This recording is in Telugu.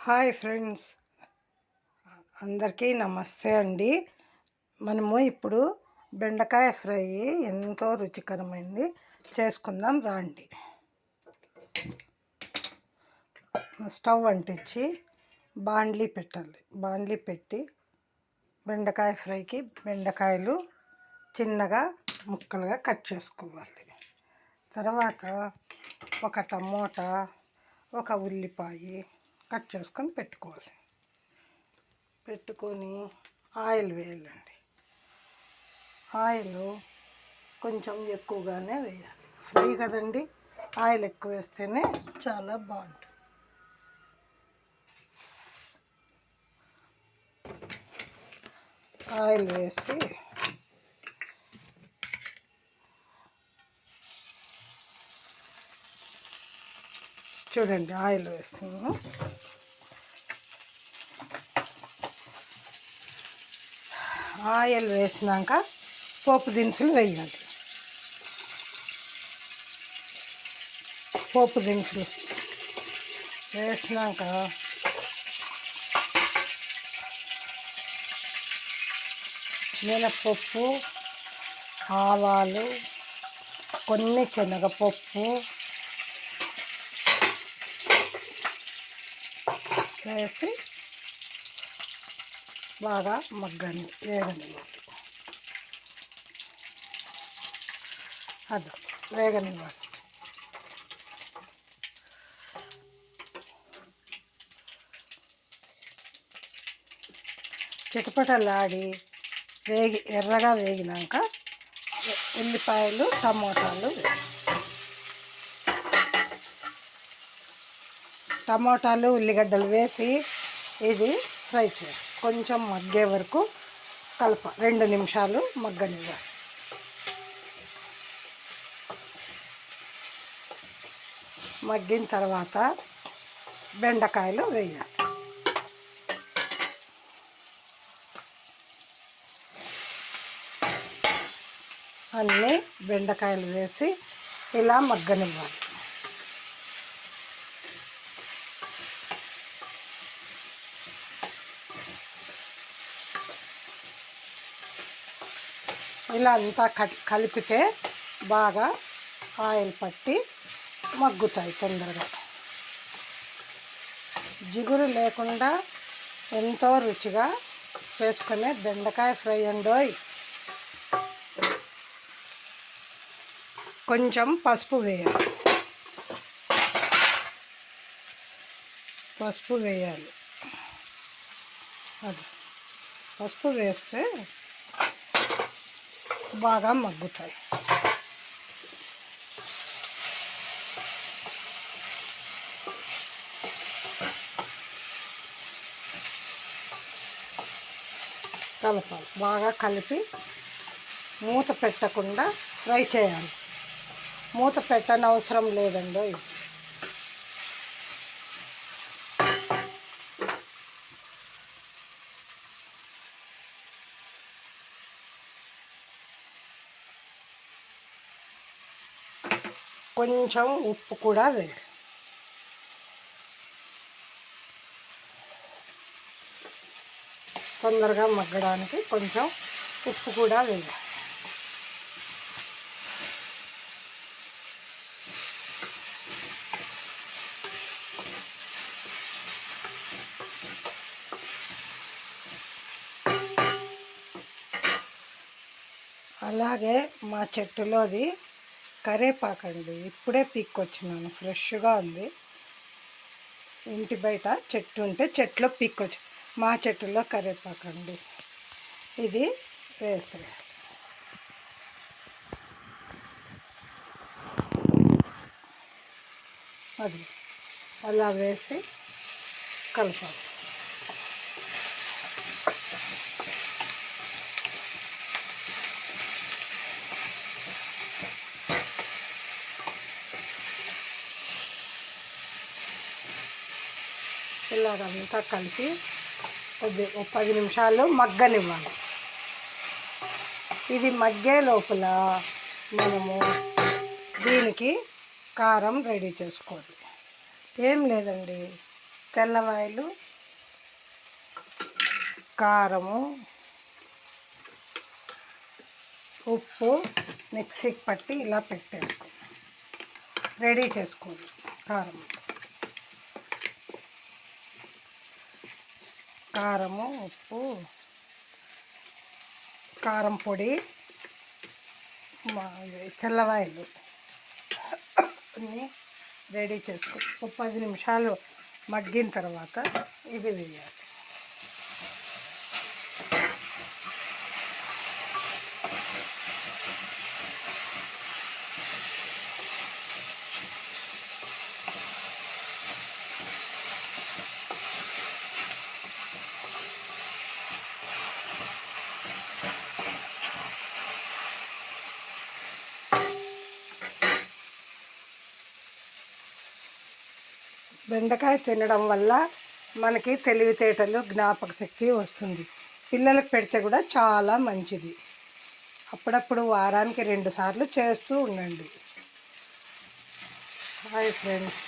హాయ్ ఫ్రెండ్స్, అందరికీ నమస్తే అండి. మనము ఇప్పుడు బెండకాయ ఫ్రై ఎంతో రుచికరమైనది చేసుకుందాం రండి. స్టవ్ అంటించి బాండ్లీ పెట్టాలి. బాండ్లీ పెట్టి బెండకాయ ఫ్రైకి బెండకాయలు చిన్నగా ముక్కలుగా కట్ చేసుకోవాలి. తర్వాత ఒక టమోటా, ఒక ఉల్లిపాయ కట్ చేసుకొని పెట్టుకోవాలి. పెట్టుకొని ఆయిల్ వేయాలండి. ఆయిల్ కొంచెం ఎక్కువగానే వేయాలి. ఫ్రై కదండి, ఆయిల్ ఎక్కువ వేస్తేనే చాలా బాగుంటుంది. ఆయిల్ వేసి చూడండి, ఆయిల్ వేస్తున్నాను. ఆయిల్ వేసినాక పోపు దినుసులు వేయాలి. పోపు దినుసులు వేసినాక మినపప్పు, ఆవాలు, కొన్ని శనగపప్పు వేసి బాగా వేగనివ్వాలి. అది వేగనివ్వాలి. చిటపటలాడి ఎర్రగా వేగినాక ఉల్లిపాయలు, టమోటాలు, ఉల్లిగడ్డలు వేసి ఇది ఫ్రై చేయాలి. కొంచెం మగ్గే వరకు 2 నిమిషాలు మగ్గనివ్వాలి. మగ్గిన తర్వాత బెండకాయలు వేయాలి. అన్నీ బెండకాయలు వేసి ఇలా మగ్గనివ్వాలి. ఇలా అంతా కలిపితే బాగా ఆయిల్ పట్టి మగ్గుతాయి తొందరగా. జిగురు లేకుండా ఎంతో రుచిగా చేసుకునే బెండకాయ ఫ్రై అండోయ్. కొంచెం పసుపు వేయాలి. అది పసుపు వేస్తే బాగా మగ్గుతాయి. కలపాలి. బాగా కలిపి మూత పెట్టకుండా ఫ్రై చేయాలి. మూత పెట్టనవసరం లేదండి. కొంచెం ఉప్పు కూడా వేయాలి. తొందరగా మగ్గడానికి కొంచెం ఉప్పు కూడా వేయాలి. అలాగే మా చెట్టులోది కరేపాకండి. ఇప్పుడే పీక్కొచ్చినాను, ఫ్రెష్గా ఉంది. ఇంటి బయట చెట్టు ఉంటే చెట్లో పీక్కొచ్చి, మా చెట్టులో కరేపాకండి. ఇది వేసేయాలి. అది అలా వేసి కలపాలి. ఇలాగంతా కలిపి 10 నిమిషాలు మగ్గనివ్వాలి. ఇది మగ్గే లోపల మనము దీనికి కారం రెడీ చేసుకోవాలి. ఏం లేదండి, తెల్లవాయలు, కారము, ఉప్పు మిక్సీకి పట్టి ఇలా పెట్టేసుకో, రెడీ చేసుకోండి. కారము, ఉప్పు, కారం పొడి, తెల్లవాయలు అన్నీ రెడీ చేసుకో. ఒక 10 నిమిషాలు మగ్గిన తర్వాత ఇది వేయాలి. బెండకాయ తినడం వల్ల మనకి తెలివితేటలు, జ్ఞాపక శక్తి వస్తుంది. పిల్లలకు పెడితే కూడా చాలా మంచిది. అప్పుడప్పుడు వారానికి 2 సార్లు చేస్తూ ఉండండి. Hi friends.